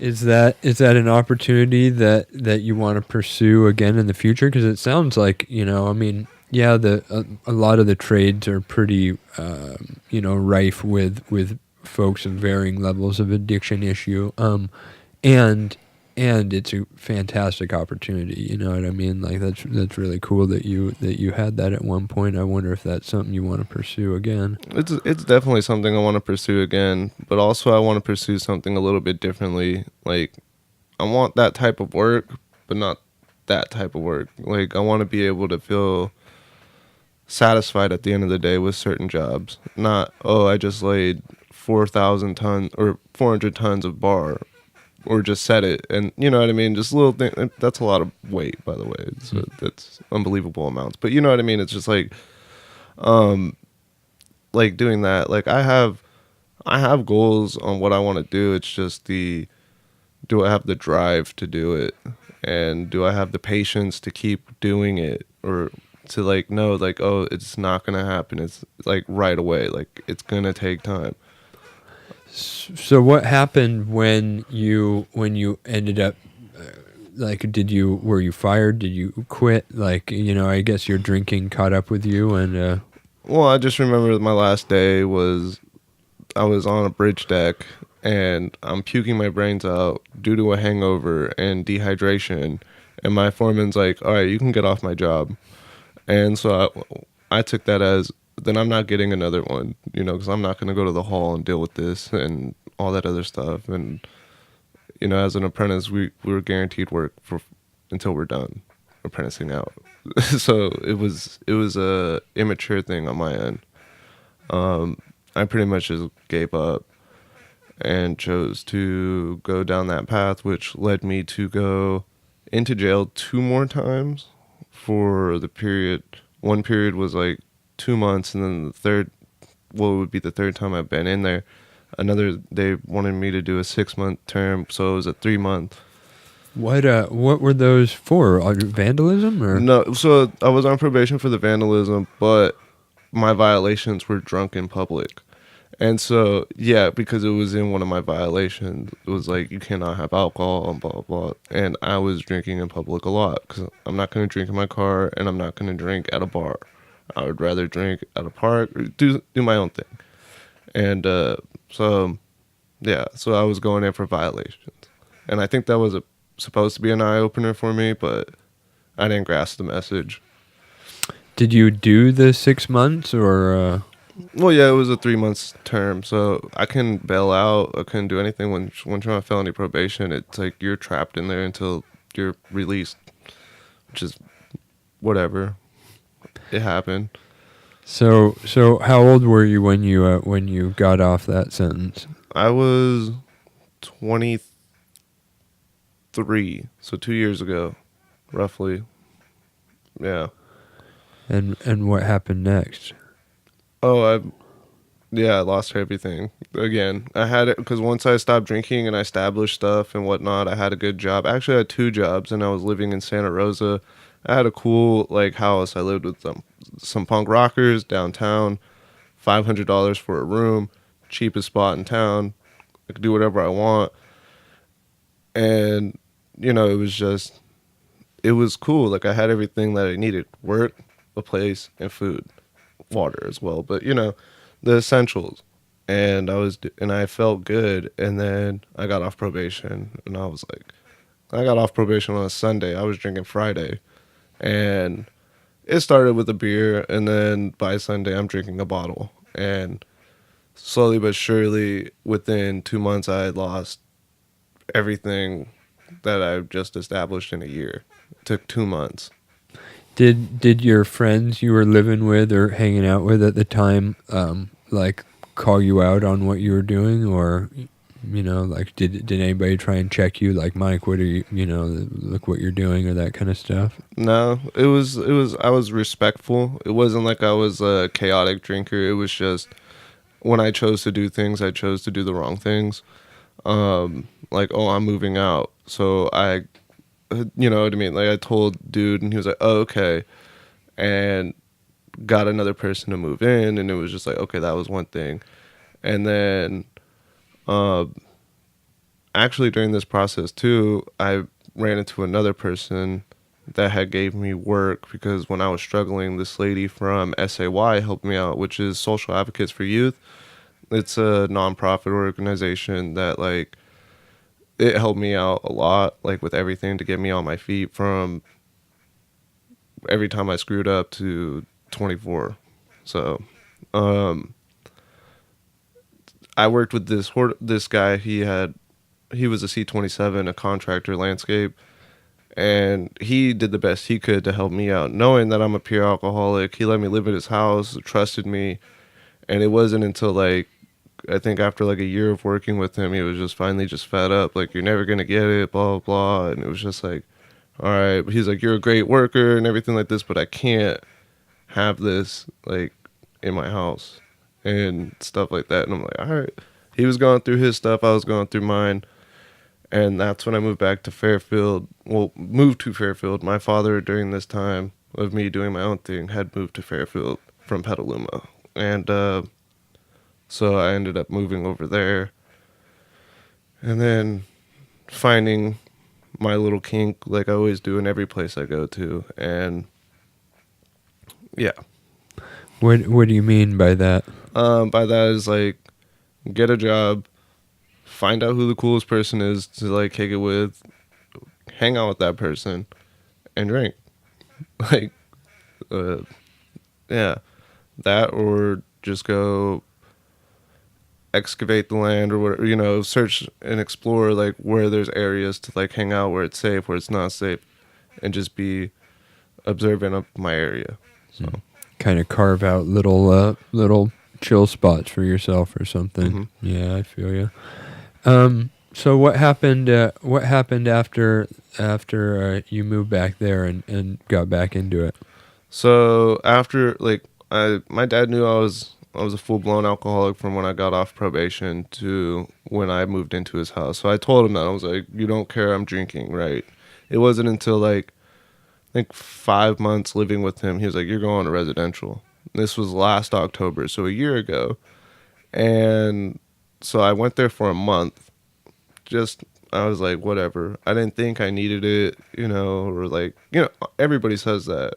Is that an opportunity that you want to pursue again in the future? Because it sounds like, I mean, yeah, a lot of the trades are pretty rife with folks of varying levels of addiction issue. And it's a fantastic opportunity. You know what I mean? Like that's really cool that you had that at one point. I wonder if that's something you want to pursue again. It's definitely something I want to pursue again, but also I want to pursue something a little bit differently. Like I want that type of work, but not that type of work. Like I want to be able to feel satisfied at the end of the day with certain jobs. Not, oh, I just laid 4,000 tons or 400 tons of bar or just set it, and you know what I mean, just little thing. That's a lot of weight, by the way. That's unbelievable amounts, but you know what I mean. It's just um like doing that. Like I have goals on what I want to do. It's just do I have the drive to do it, and do I have the patience to keep doing it, or to like know like, oh, it's not gonna happen. It's like right away. Like it's gonna take time. So what happened when you ended up like were you fired? Did you quit? Like, I guess your drinking caught up with you and Well, I just remember my last day was I was on a bridge deck and I'm puking my brains out due to a hangover and dehydration. And my foreman's like, all right, you can get off my job. And so I took that as, then I'm not getting another one, because I'm not going to go to the hall and deal with this and all that other stuff. And, as an apprentice, we were guaranteed work until we're done apprenticing out. So it was a immature thing on my end. I pretty much just gave up and chose to go down that path, which led me to go into jail 2 more times for the period. One period was like 2 months, and then it would be the third time I've been in there. They wanted me to do a 6-month term, so it was a 3-month. What were those for? Vandalism or No? So I was on probation for the vandalism, but my violations were drunk in public. And so, yeah, because it was in one of my violations, it was like, you cannot have alcohol and blah, blah, blah. And I was drinking in public a lot because I'm not going to drink in my car and I'm not going to drink at a bar. I would rather drink at a park or do my own thing. And so I was going in for violations. And I think that was supposed to be an eye-opener for me, but I didn't grasp the message. Did you do the 6 months or... Well, yeah, it was a 3-month term, so I couldn't bail out. I couldn't do anything when you're on felony probation. It's like you're trapped in there until you're released, which is whatever. It happened. So how old were you when you got off that sentence? I was 23, so 2 years ago, roughly. Yeah. And what happened next? Oh, I lost everything again. I had it because once I stopped drinking and I established stuff and whatnot, I had a good job. Actually, I had 2 jobs, and I was living in Santa Rosa. I had a cool house. I lived with some punk rockers downtown. $500 for a room, cheapest spot in town. I could do whatever I want, and it was cool. Like I had everything that I needed: work, a place, and food. Water as well, but the essentials. And I felt good. And then I got off probation, and I got off probation on a Sunday. I was drinking Friday, and it started with a beer, and then by Sunday I'm drinking a bottle. And slowly but surely, within 2 months, I had lost everything that I just established in a year. It took 2 months. Did your friends you were living with or hanging out with at the time call you out on what you were doing, or did anybody try and check you like, Mike, what are you look what you're doing, or that kind of stuff? No, it was I was respectful. It wasn't like I was a chaotic drinker. It was just when I chose to do things, I chose to do the wrong things. Like, oh, I'm moving out, so you know what I mean? Like I told dude, and he was like, oh, okay. And got another person to move in, and it was just like, okay, that was one thing. And then I actually during this process too, I ran into another person that had gave me work, because when I was struggling, this lady from SAY helped me out, which is Social Advocates for Youth. It's a nonprofit organization that like it helped me out a lot, like with everything to get me on my feet from every time I screwed up to 24. So, I worked with this guy. He was a C27, a contractor landscape, and he did the best he could to help me out, knowing that I'm a pure alcoholic. He let me live at his house, trusted me, and it wasn't until like I think after like a year of working with him, he was just finally just fed up. Like, you're never gonna get it, blah blah blah. And it was just like, all right. But he's like, you're a great worker and everything like this, but I can't have this like in my house and stuff like that. And I'm like, all right. He was going through his stuff, I was going through mine, and that's when I moved back to Fairfield. Well, moved to Fairfield. My father, during this time of me doing my own thing, had moved to Fairfield from Petaluma, and so I ended up moving over there, and then finding my little kink like I always do in every place I go to. And yeah. What do you mean by that? By that is like, get a job, find out who the coolest person is to like kick it with, hang out with that person, and drink. Like, yeah, that, or just go excavate the land or whatever, search and explore like where there's areas to like hang out, where it's safe, where it's not safe, and just be observant of my area. So kind of carve out little chill spots for yourself or something. Mm-hmm. Yeah, I feel you. So what happened? What happened after you moved back there and got back into it? So after like my dad knew I was a full-blown alcoholic from when I got off probation to when I moved into his house. So I told him that. I was like, you don't care I'm drinking, right? It wasn't until like I think 5 months living with him, he was like, you're going to residential. This was last October, so a year ago. And so I went there for a month. I was like, whatever. I didn't think I needed it, or like, everybody says that,